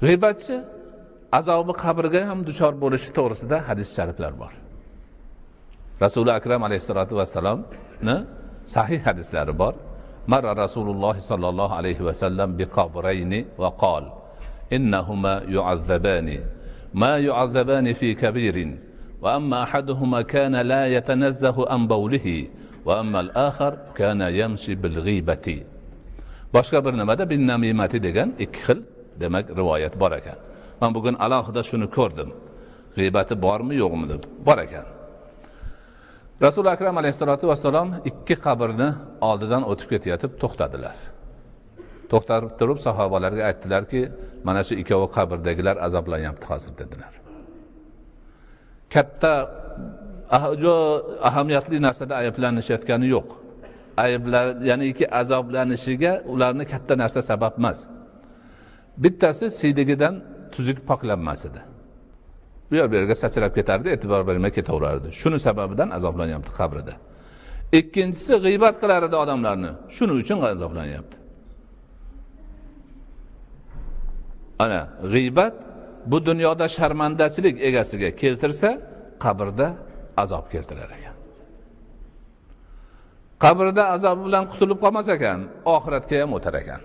G'iybatchi azobi qabrga ham duchor bo'lishi to'g'risida hadis shariflar bor. Rasul akram alayhisolatu vassalomni sahih hadislari bor. Marra Rasululloh sallallohu alayhi vasallam bi qabrayni va qol innahuma yu'azzabani ma yu'azzabani fi kabirin va amma ahaduhuma kana la yatanazzahu an bawlihi va amma al-akhar kana yamshi bil ghibati. Boshqa bir nimada bin namimati degan ikki xil demak rivoyat bor ekan. Men bugun alohida shuni ko'rdim. G'ibati bormi yo'qmi deb bor ekan. Rasul akram alayhisolatu vassalom ikki qabrni oldidan o'tib ketayotib to'xtadilar. To'xtatib turib sahobalarga aytdilarki, mana shu ikkovi qabrdagilar azoblanyapti hozir dedilar. Katta ahamiyatli narsada ayblanishayotgani yo'q. Ayblar, ya'niki azoblanishiga ularni katta narsa sabab emas. Bittasi siydigidan tuzuk poklanmasidi. Bu yerga sachrab ketardi, e'tibor bermay ketaverardi. Shuni sababidan azoblanyapti qabrida. Ikkinchisi g'iybat qilar edi odamlarni. Shuning uchun azoblanyapti. Ana, g'iybat bu dunyoda sharmandachilik egasiga keltirsa, qabrda azob keltirar ekan. Qabrda azob bilan qutulib qolmas ekan, oxiratga ham o'tar ekan.